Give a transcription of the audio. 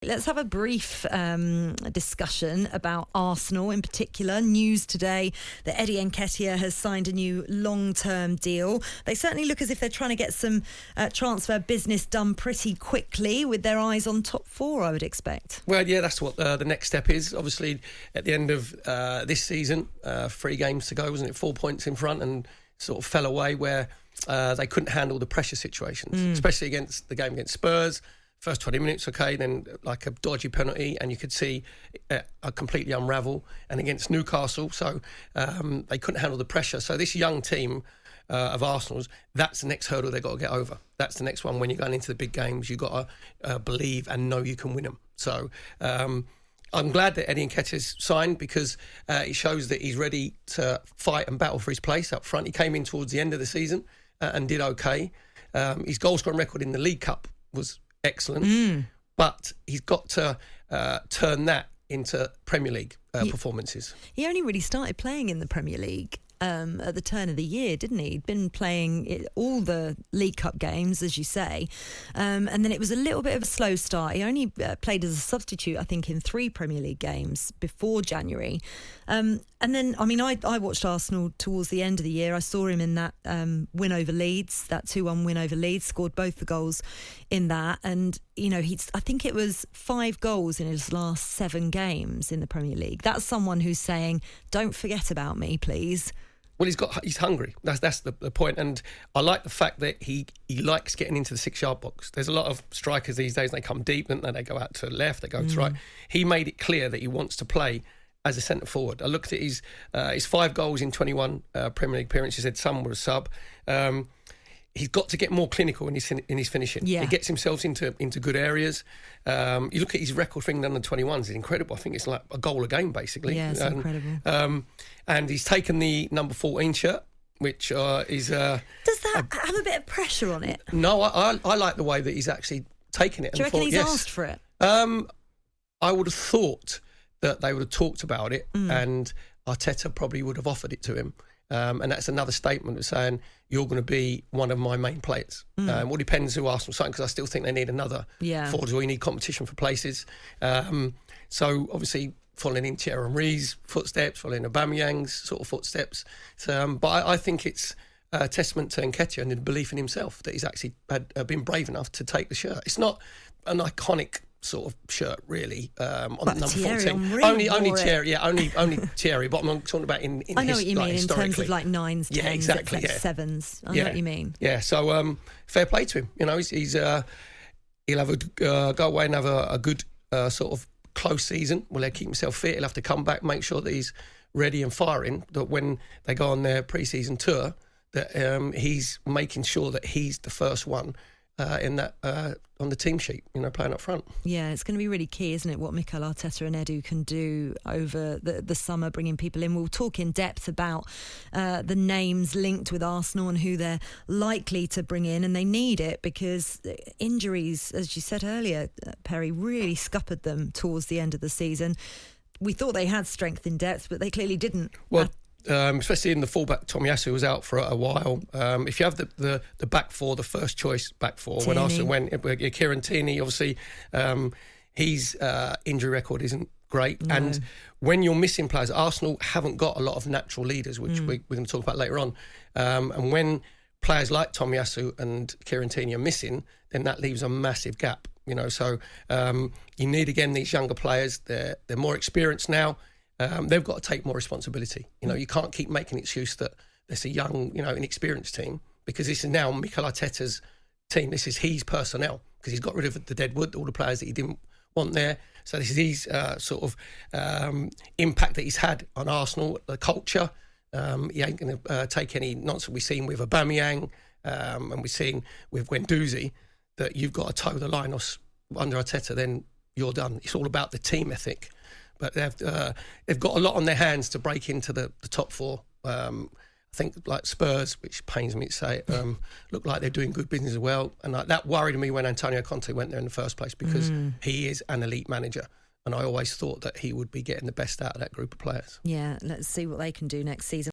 Let's have a brief discussion about Arsenal in particular. News today that Eddie Nketiah has signed a new long-term deal. They certainly look as if they're trying to get some transfer business done pretty quickly with their eyes on top four, I would expect. Well, yeah, that's what the next step is. Obviously, at the end of this season, 3 games to go, wasn't it? 4 points in front and sort of fell away where they couldn't handle the pressure situations, especially against the game against Spurs. First 20 minutes, okay, then like a dodgy penalty, and you could see a completely unravel. And against Newcastle, so they couldn't handle the pressure. So this young team of Arsenal's, that's the next hurdle they've got to get over. That's the next one. When you're going into the big games, you've got to believe and know you can win them. So I'm glad that Eddie Nketiah's signed, because it shows that he's ready to fight and battle for his place up front. He came in towards the end of the season and did okay. His goal-scoring record in the League Cup was excellent, but he's got to turn that into Premier League performances. He only really started playing in the Premier League at the turn of the year, didn't he? He'd been playing all the League Cup games, as you say, and then it was a little bit of a slow start. He only played as a substitute, I think, in 3 Premier League games before January. And then, I mean, I watched Arsenal towards the end of the year. I saw him in that win over Leeds, that 2-1 win over Leeds, scored both the goals in that. And, you know, I think it was 5 goals in his last 7 games in the Premier League. That's someone who's saying, don't forget about me, please. Well, he's hungry. That's the point. And I like the fact that he likes getting into the 6-yard box. There's a lot of strikers these days, they come deep, and they go out to left, they go to right. He made it clear that he wants to play as a centre forward. I looked at his 5 goals in 21 Premier League appearances. He said some were a sub. He's got to get more clinical in his finishing. Yeah. He gets himself into good areas. You look at his record for England under 21s, it's incredible. I think it's like a goal a game, basically. Yeah, it's incredible. And he's taken the number 14 shirt, which is... Does that have a bit of pressure on it? No, I like the way that he's actually taken it. Do you reckon he's asked for it? I would have thought that they would have talked about it, and Arteta probably would have offered it to him. And that's another statement of saying, you're going to be one of my main players. Well, depends who Arsenal sign, because I still think they need another forward, or you need competition for places. So obviously following in Thierry Henry's footsteps, following Aubameyang's sort of footsteps. But I think it's a testament to Nketiah and the belief in himself that he's actually been brave enough to take the shirt. It's not an iconic sort of shirt, really, on the number 14. Only Thierry, only Thierry. But I'm talking about in I know what you mean, in terms of like 9s, 10s, exactly, sevens. I know what you mean. Yeah, so fair play to him. You know, he's he'll have go away and have a good sort of close season. Will he keep himself fit? He'll have to come back, make sure that he's ready and firing. That when they go on their pre-season tour, that he's making sure that he's the first one in that on the team sheet, you know, playing up front. Yeah, it's going to be really key, isn't it, what Mikel Arteta and Edu can do over the summer, bringing people in. We'll talk in depth about the names linked with Arsenal and who they're likely to bring in, and they need it because injuries, as you said earlier, Perry, really scuppered them towards the end of the season. We thought they had strength in depth, but they clearly didn't. Well, especially in the fullback, Tomiyasu was out for a while. If you have the back four, the first choice back four, when Arsenal went, Kieran Tierney, obviously, his injury record isn't great. No. And when you're missing players, Arsenal haven't got a lot of natural leaders, which we're going to talk about later on. And when players like Tomiyasu and Kieran Tierney are missing, then that leaves a massive gap. You know, so you need, again, these younger players. They're more experienced now. They've got to take more responsibility. You know, you can't keep making an excuse that it's a young, you know, inexperienced team, because this is now Mikel Arteta's team. This is his personnel, because he's got rid of the deadwood, all the players that he didn't want there. So this is his sort of impact that he's had on Arsenal, the culture. He ain't going to take any nonsense. We've seen with Aubameyang and we've seen with Guendouzi that you've got to toe the line under Arteta, then you're done. It's all about the team ethic. But they've got a lot on their hands to break into the top four. I think like Spurs, which pains me to say it, look like they're doing good business as well. And that worried me when Antonio Conte went there in the first place, because he is an elite manager. And I always thought that he would be getting the best out of that group of players. Yeah, let's see what they can do next season.